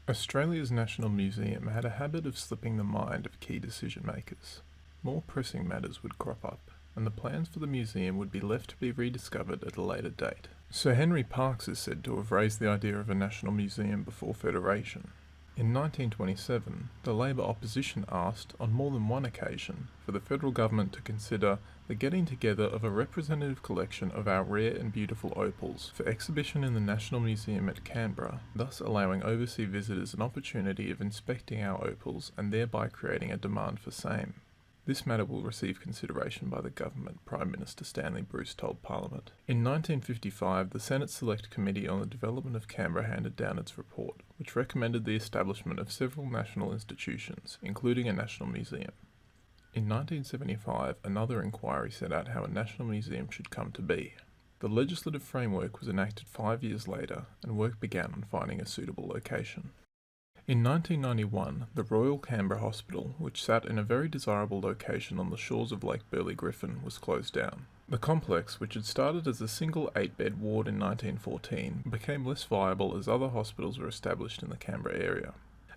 Australia's National Museum had a habit of slipping the mind of key decision makers. More pressing matters would crop up, and the plans for the museum would be left to be rediscovered at a later date. Sir Henry Parkes is said to have raised the idea of a national museum before Federation. In 1927, the Labor opposition asked, on more than one occasion, for the federal government to consider the getting together of a representative collection of our rare and beautiful opals for exhibition in the National Museum at Canberra, thus allowing overseas visitors an opportunity of inspecting our opals and thereby creating a demand for same. This matter will receive consideration by the government, Prime Minister Stanley Bruce told Parliament. In 1955, the Senate Select Committee on the Development of Canberra handed down its report, which recommended the establishment of several national institutions, including a national museum. In 1975, another inquiry set out how a national museum should come to be. The legislative framework was enacted 5 years later, and work began on finding a suitable location. In 1991, the Royal Canberra Hospital, which sat in a very desirable location on the shores of Lake Burley Griffin, was closed down. The complex, which had started as a single 8-bed ward in 1914, became less viable as other hospitals were established in the Canberra area.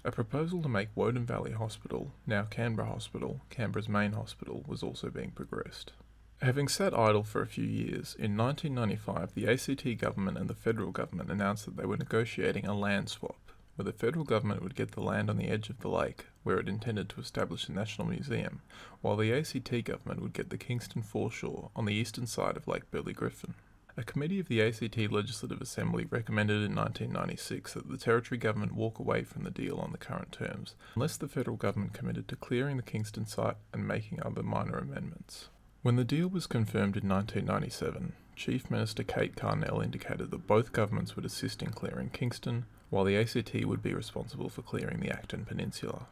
A proposal to make Woden Valley Hospital, now Canberra Hospital, Canberra's main hospital, was also being progressed. Having sat idle for a few years, in 1995 the ACT government and the federal government announced that they were negotiating a land swap, where the federal government would get the land on the edge of the lake, where it intended to establish a national museum, while the ACT government would get the Kingston foreshore on the eastern side of Lake Burley Griffin. A committee of the ACT Legislative Assembly recommended in 1996 that the Territory government walk away from the deal on the current terms, unless the federal government committed to clearing the Kingston site and making other minor amendments. When the deal was confirmed in 1997, Chief Minister Kate Carnell indicated that both governments would assist in clearing Kingston, while the ACT would be responsible for clearing the Acton Peninsula.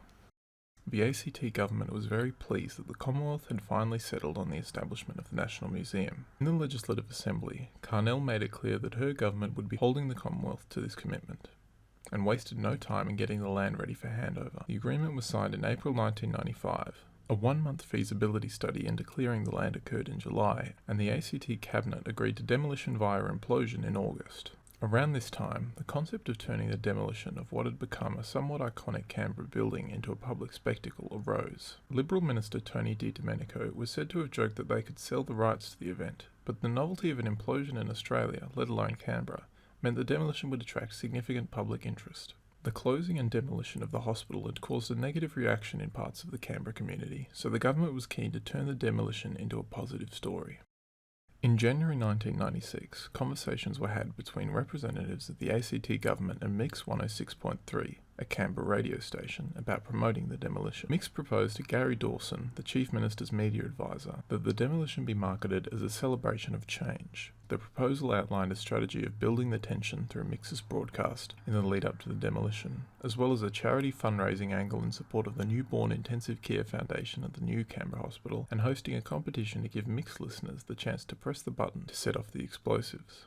The ACT government was very pleased that the Commonwealth had finally settled on the establishment of the National Museum. In the Legislative Assembly, Carnell made it clear that her government would be holding the Commonwealth to this commitment, and wasted no time in getting the land ready for handover. The agreement was signed in April 1995. A 1-month feasibility study into clearing the land occurred in July, and the ACT Cabinet agreed to demolition via implosion in August. Around this time, the concept of turning the demolition of what had become a somewhat iconic Canberra building into a public spectacle arose. Liberal Minister Tony DiDomenico was said to have joked that they could sell the rights to the event, but the novelty of an implosion in Australia, let alone Canberra, meant the demolition would attract significant public interest. The closing and demolition of the hospital had caused a negative reaction in parts of the Canberra community, so the government was keen to turn the demolition into a positive story. In January 1996, conversations were had between representatives of the ACT government and Mix 106.3, a Canberra radio station, about promoting the demolition. Mix proposed to Gary Dawson, the Chief Minister's media advisor, that the demolition be marketed as a celebration of change. The proposal outlined a strategy of building the tension through Mix's broadcast in the lead up to the demolition, as well as a charity fundraising angle in support of the Newborn Intensive Care Foundation at the new Canberra Hospital, and hosting a competition to give Mix listeners the chance to press the button to set off the explosives.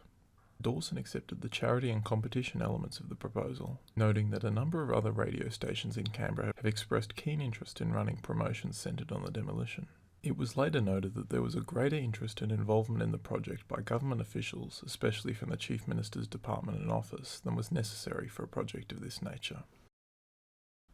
Dawson accepted the charity and competition elements of the proposal, noting that a number of other radio stations in Canberra have expressed keen interest in running promotions centred on the demolition. It was later noted that there was a greater interest and involvement in the project by government officials, especially from the Chief Minister's Department and Office, than was necessary for a project of this nature.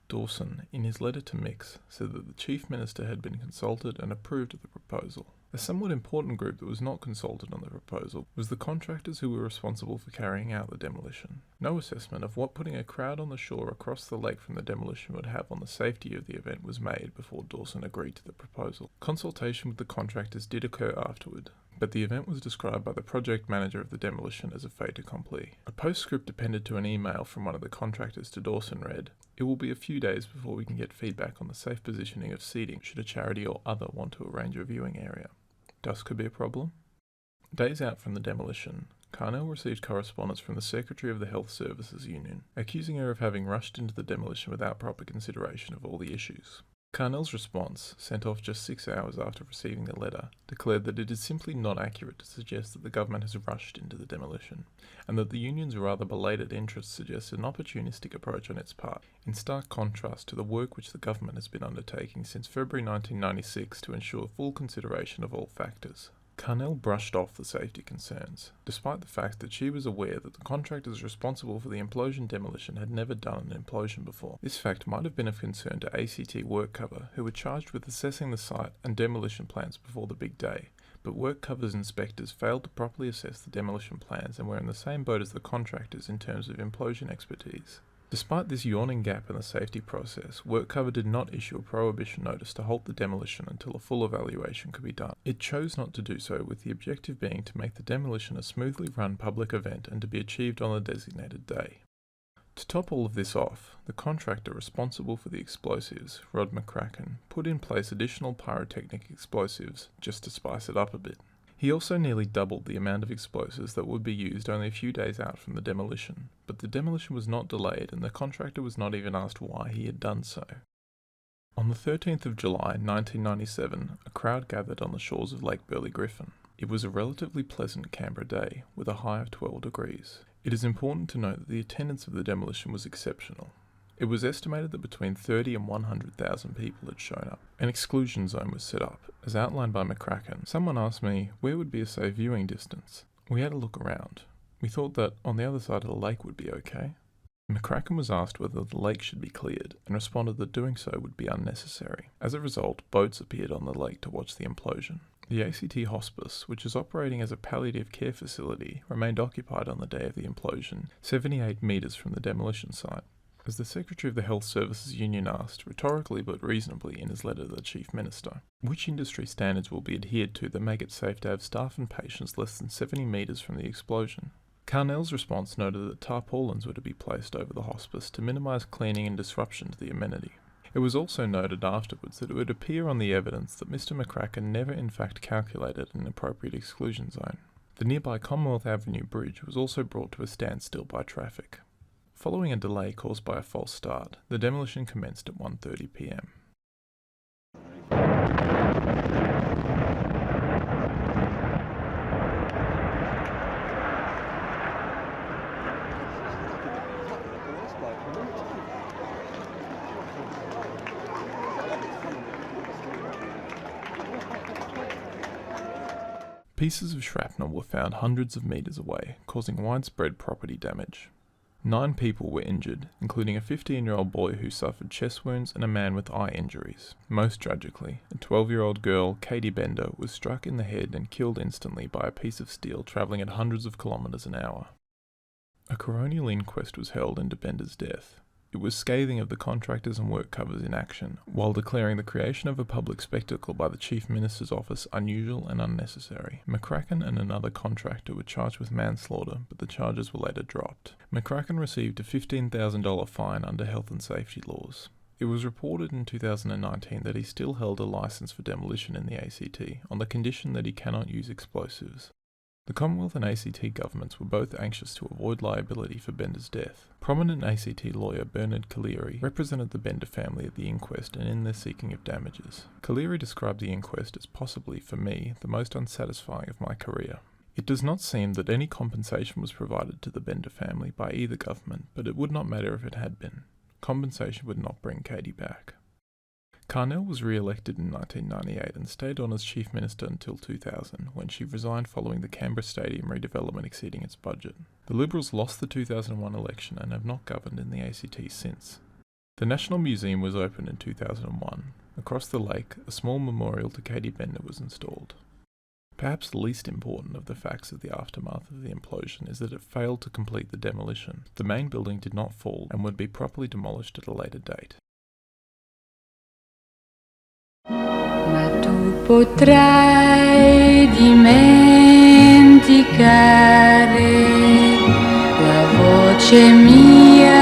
Dawson, in his letter to Mix, said that the Chief Minister had been consulted and approved of the proposal. A somewhat important group that was not consulted on the proposal was the contractors who were responsible for carrying out the demolition. No assessment of what putting a crowd on the shore across the lake from the demolition would have on the safety of the event was made before Dawson agreed to the proposal. Consultation with the contractors did occur afterward, but the event was described by the project manager of the demolition as a fait accompli. A postscript appended to an email from one of the contractors to Dawson read, "It will be a few days before we can get feedback on the safe positioning of seating should a charity or other want to arrange a viewing area. Dust could be a problem." Days out from the demolition, Carnell received correspondence from the Secretary of the Health Services Union, accusing her of having rushed into the demolition without proper consideration of all the issues. Carnell's response, sent off just 6 hours after receiving the letter, declared that it is simply not accurate to suggest that the government has rushed into the demolition, and that the union's rather belated interest suggests an opportunistic approach on its part, in stark contrast to the work which the government has been undertaking since February 1996 to ensure full consideration of all factors. Carnell brushed off the safety concerns, despite the fact that she was aware that the contractors responsible for the implosion demolition had never done an implosion before. This fact might have been of concern to ACT WorkCover, who were charged with assessing the site and demolition plans before the big day, but WorkCover's inspectors failed to properly assess the demolition plans and were in the same boat as the contractors in terms of implosion expertise. Despite this yawning gap in the safety process, WorkCover did not issue a prohibition notice to halt the demolition until a full evaluation could be done. It chose not to do so, with the objective being to make the demolition a smoothly run public event and to be achieved on the designated day. To top all of this off, the contractor responsible for the explosives, Rod McCracken, put in place additional pyrotechnic explosives just to spice it up a bit. He also nearly doubled the amount of explosives that would be used only a few days out from the demolition, but the demolition was not delayed and the contractor was not even asked why he had done so. On the 13th of July 1997, a crowd gathered on the shores of Lake Burley Griffin. It was a relatively pleasant Canberra day, with a high of 12 degrees. It is important to note that the attendance of the demolition was exceptional. It was estimated that between 30 and 100,000 people had shown up. An exclusion zone was set up, as outlined by McCracken. Someone asked me where would be a safe viewing distance. We had a look around. We thought that on the other side of the lake would be okay. McCracken was asked whether the lake should be cleared, and responded that doing so would be unnecessary. As a result, boats appeared on the lake to watch the implosion. The ACT Hospice, which is operating as a palliative care facility, remained occupied on the day of the implosion, 78 metres from the demolition site. As the Secretary of the Health Services Union asked, rhetorically but reasonably in his letter to the Chief Minister, which industry standards will be adhered to that make it safe to have staff and patients less than 70 metres from the explosion? Carnell's response noted that tarpaulins were to be placed over the hospice to minimise cleaning and disruption to the amenity. It was also noted afterwards that it would appear on the evidence that Mr McCracken never in fact calculated an appropriate exclusion zone. The nearby Commonwealth Avenue Bridge was also brought to a standstill by traffic. Following a delay caused by a false start, the demolition commenced at 1:30 p.m. Pieces of shrapnel were found hundreds of metres away, causing widespread property damage. 9 people were injured, including a 15-year-old boy who suffered chest wounds and a man with eye injuries. Most tragically, a 12-year-old girl, Katie Bender, was struck in the head and killed instantly by a piece of steel travelling at hundreds of kilometres an hour. A coronial inquest was held into Bender's death. It was scathing of the contractors and WorkCover's inaction, while declaring the creation of a public spectacle by the Chief Minister's office unusual and unnecessary. McCracken and another contractor were charged with manslaughter, but the charges were later dropped. McCracken received a $15,000 fine under health and safety laws. It was reported in 2019 that he still held a licence for demolition in the ACT, on the condition that he cannot use explosives. The Commonwealth and ACT governments were both anxious to avoid liability for Bender's death. Prominent ACT lawyer Bernard Collaery represented the Bender family at the inquest and in their seeking of damages. Collaery described the inquest as possibly, for me, the most unsatisfying of my career. It does not seem that any compensation was provided to the Bender family by either government, but it would not matter if it had been. Compensation would not bring Katie back. Carnell was re-elected in 1998 and stayed on as Chief Minister until 2000, when she resigned following the Canberra Stadium redevelopment exceeding its budget. The Liberals lost the 2001 election and have not governed in the ACT since. The National Museum was opened in 2001. Across the lake, a small memorial to Katie Bender was installed. Perhaps the least important of the facts of the aftermath of the implosion is that it failed to complete the demolition. The main building did not fall and would be properly demolished at a later date. Ma tu potrai dimenticare la voce mia